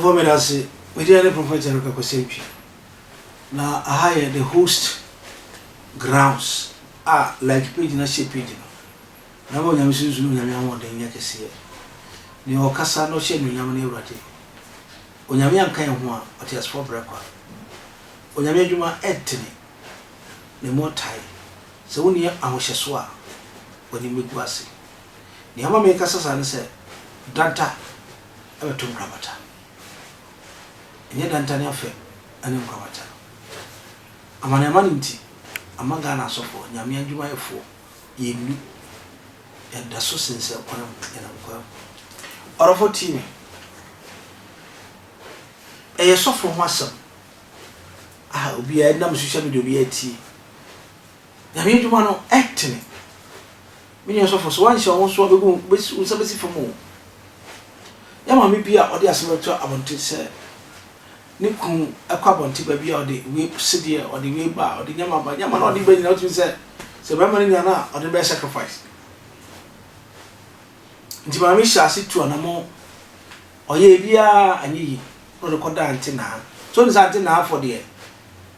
for me, I say, we did a prophet and a now, I hire the host grounds like page in a ship pigeon. Now, when I'm Susan, I'm more than you can see it. The Ocasa no shame in Yamani Rati. When Yamian came one, but he has 4 breakfast. When Yamajuma Edtini, the more tie. So when you are Shaswa, when you make Wasi. The Yama make us and say, Danta, ever to Gravata. And yet Dantania fair, and in Gravata. A man a maninti, a mangana so for Yamian Juma 4, ye knew, and the so sincere upon him and uncle. Or for Timmy. A soft from Wassam. I will be a number social media be a tea. Yamian Jumano acting. Millions of us once you also go with somebody for more. Yama may be out there some to about to say. Nikum a carbon tip baby or the whip city or the way bar or the Yama, but Yama not even out to say. So, Ramana or the best sacrifice. Timami shall sit to an ammo or ye be and ye or the Coda antenna. So is antenna for the air.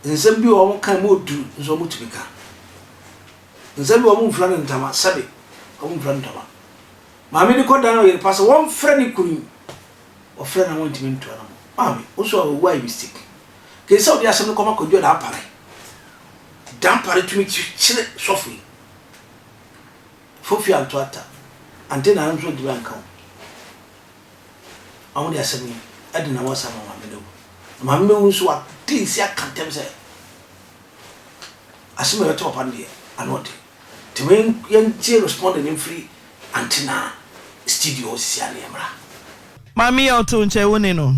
And some be all can move to Zomutica. And some will move running Tama, Sabi, or move run Tama. Mammy, the Coda will pass one friendly queen or friend I want him to an army. Also, a why mistake. Can so there are some come up with your appare. Damp to meet you softly. Fofi and Twata. And then I'm trying to come. I want to say, I didn't know what some of my mamma was what things I can't say. I see my top on there, and what to me, young Jay responded in free antenna studio Sianiamra. Mammy, I'll tune Chewinino.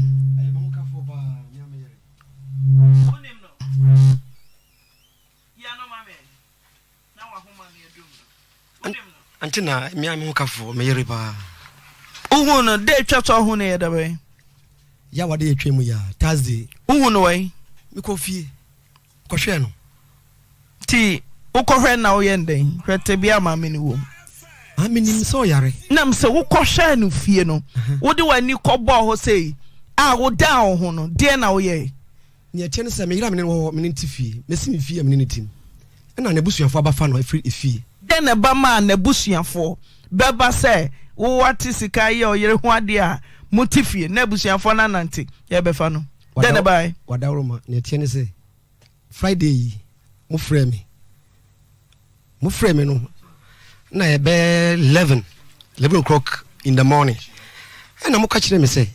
Antina, me am hoka for me riba. Uhuno de church or hune da way. Ya wade etwemu ya Thursday. Uhuno way. Me ko fie. Ko hwe no. Ti, ukɔhwɛ na oyende. Hwete bia ma me ni wo. Aminim so yare. Nam se ukɔhwɛ no fie no. Wode wani kɔbɔ ho sei. Wo down ho no. De na oyɛ. Ne tie ne se me yira me ne wo me nti fie. Me si me fie me ne tim. Na na busuafo abafa no afiri fie. Den eba ma na busuafo beba se wo wati sika ye oyere ho ade a motifie na busuafo na nante ye befa no den eba wadawroma ne tie ne se Friday mo frɛ me no na ye be 11 o'clock in the morning na mo ka kire me se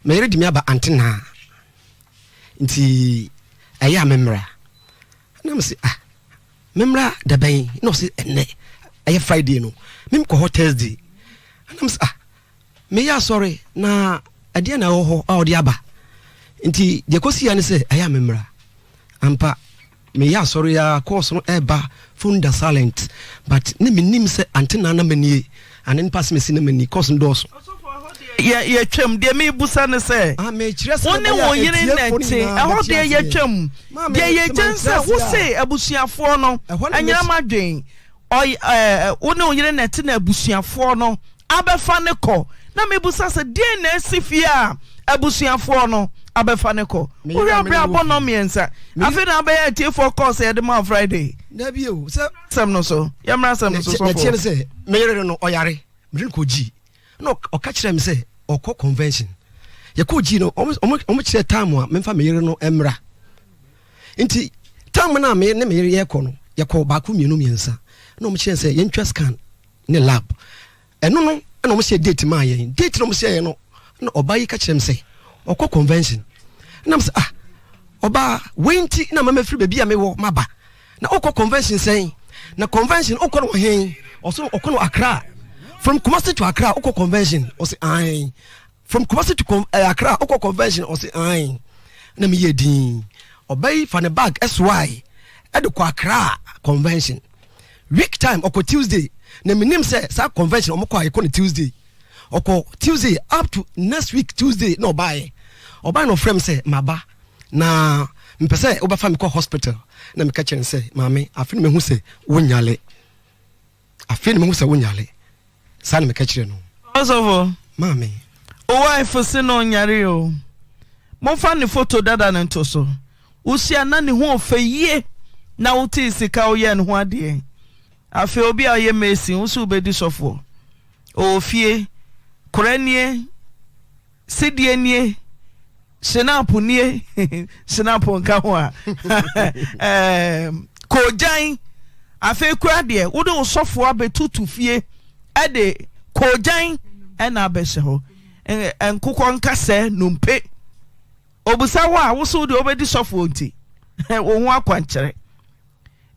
me yere di me aba antena nti aya memra na me se memra da ben no se ene aye Friday no mem ko Thursday anam se me ya sorry na ade na ho a odi aba nti de kosi ya ne se aye memra ampa me ya sorry ya course no eba phone da silent but ne menim se antena na manie anen pass me si na mani course ndos ye twem de me busa ne se me kire se woni wo yire nete ho de ye twem de ye jensa wo se abusuafo no anyira madwen woni wo yire nete na abusuafo no abefa ne ko na me busa se de na asifie a abusuafo no abefa ne ko wo ya bra bono miensa afi na be tie for course ye de ma Friday na bi o se sam no so yamra sam no so so me tie se me yire no oyare me ko ji no oka kire me se okọ convention ye ko ji no omo kire time a memfa me yire no emra nti time na me ne me yire ye ko no ye ko ba ku mienu miensa na omo kire se ye ntwa scan ne lab eno no na omo se date ma ye date no omo se ye no na oba yi ka kire me se okọ convention na me se oba wenti na mama firi baby a me wo maba na okọ convention sen na convention okọ no hen oso okọ no Accra. From Kumasi to Accra, Oko Convention, or say aye. From Kumasi to Accra, Oko Convention, or say aye. Name ye din. Obey for the bag SY. Edoko Accra Convention. Week time, Oko Tuesday. Name say sa convention, Omoko Iko Tuesday. Oko Tuesday up to next week Tuesday, no buy. Oba no frame say maba. Na mpese oba fa me ko hospital. Na me ka chen say, mame, afini me hu say wonyale. Afini me hu say wonyale. San me kachire no. Also, mami. O wife se no nyare o. Mo fa ne photo dada ne to so. Usia na ne ho ofeye na wuti sika o ye ne ho ade. Afi obi a ye mesi usu be di sofo. O fie koranie sidie nie senapu nie senapu nka ho a kojan afi kura de wo de sofo abetutu fie e de kojan e na abese ho enkukọ nkase numpe obusa wa wo so de obedi sofo nti wo ho akwankyere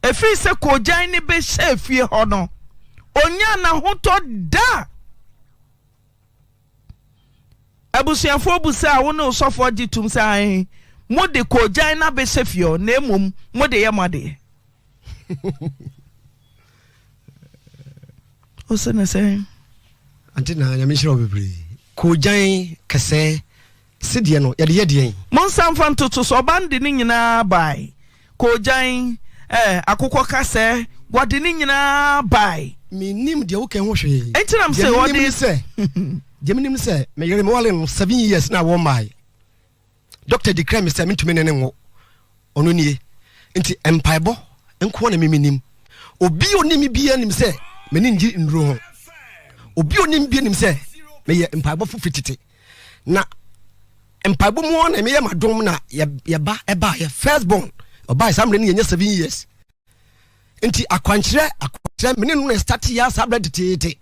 efi se kojan ni be hye fie ho no onya na hoto da abusuafo busa wo no sofo gitum sai mo de kojan na be hye fie na emom mo de yamade o se na se antina nya me shiro bebre kojan kase sidie no yede mon samfan toto so bande ni nyina bai kojan akokọ kase wode ni nyina bai minim de wo kan ho hwe entinam se wode se jeminim se me yere me wale no 7 years na wo mai doctor declare me se mentumi ne wo ono nie nti empaibo enko na minim obi onim bia nim se me ni ngi nro ho obi onim bia nim se me ye empaibo fufitete na empaibo mu na me ye madom na ye ba ye first born oba samre ni ye 7 years nti akwankyere me no start ya sabra tete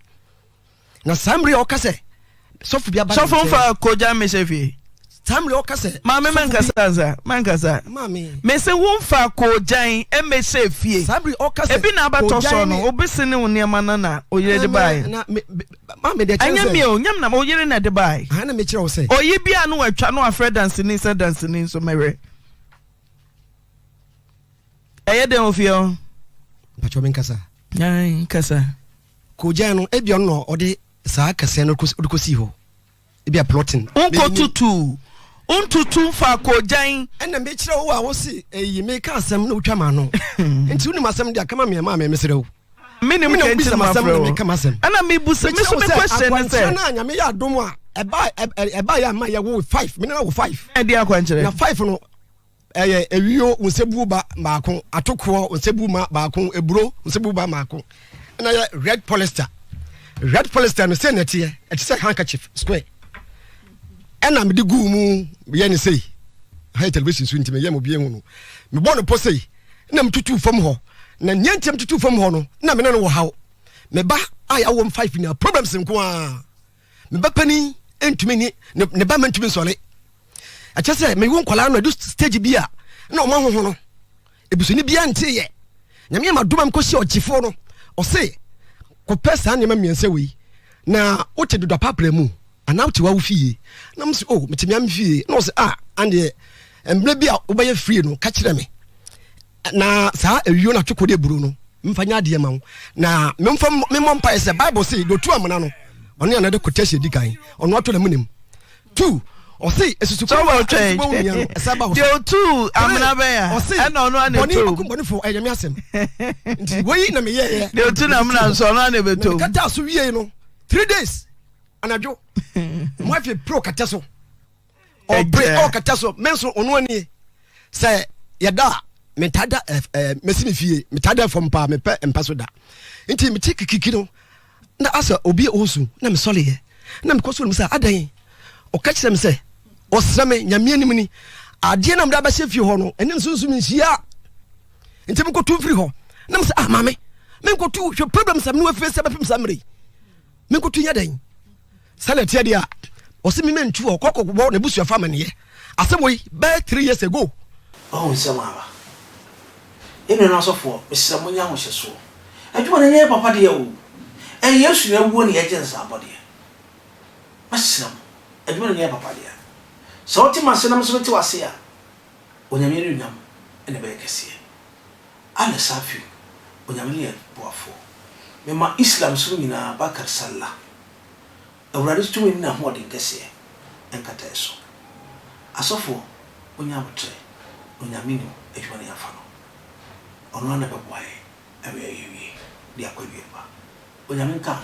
na samre o kase sofu bia ba sofu fa koja me sefi samre o kase ma me mankasa me se wo fa kojan e me sefi samre o kase ebi na abato so no obisi ne woni amana na oyire de bai na ma me de chance anya mi o nyam na oyire na de bai ana me kire wo se oyi bia no atwa no afre dance ni so mewe eye de ofio pacho men kasa ai kasa kojan no ebi no ode saa kase no kosi ho ebia plotting untutu fa kojan ena me kire wo a wo si eyi me ka asem na utwa ma no enti uni masem dia kama me ma me mesere wo minim ke enti masem me kama asem ana me busa me so me question say na anya me ya dom a eba ya ma ya wo 5 me na wo 5 e dia kwanchere na 5 no ewio unsebu ba maako atokwo unsebu ma baako eburo unsebu ba maako na red polyester no say na tie e say handkerchief square ena me de gu mu ye ne sei high television so ntime ye mo bie hu no me bo no posei na mtutu fam ho na nyentem tutu fam ho no na me ne no wo hawo me ba aya wo 5 na problems nko a me ba pani entumi ni ne ba mantumi nsole acha say me won kwala no do stage bia na o ma ho no ebusuni bia nte ye nyame ma doma mkosi ogifo no o say ko pesa ne ma miense wi na o te do papra mu ana uti wa wufie na mse oh metimi am fie na o say ande emble bia wo ba ye free no ka kire me na saa ewio na tweko de buru no mfanya ade ma na memom pa say bible say do tu amana no ono na de quotation di kan ono ato na munim 2 o say esusu ko wa twa de tu amana be ya e na ono na to oni ko fo ayami asem nti woyi na me ye de tu na amana so ono na be to kata so wie no 3 days anajo mo afi pro kata so o break o kata so menso ono ani say yada metada mesini fie metada from pa me pe empaso da nti me tikiki no na asa obi osu na me sole ye na me koso me say adan o ka kire me say o srame nyame anim ni ade na mda ba se fie ho no ene nsunsu me nhia nti me ko tu free ho na me say mame me ko tu hwe problem sam no afi se ba pem samre me ko tu nya dan sale tie dia o se me mentu o kokko bo na busu afa mane ye asem we ba 3 years ago oh nsama ene na sofo mesamo nya ho hyeso adwuma na nye papa de o yesu na wuo ne ye jensa abode masam adwuma na nye papa de so ti masenam so ti wase a onyame ni nyam ene be kese ala safi onyame ni boafo me ma islam so nyina bakar sallah awrade tu ni na ho de kese enkata eso asofo onyame tre onyame ni adwuma na yafa no ono na be boae awe yewie dia kwa bieba onyame nka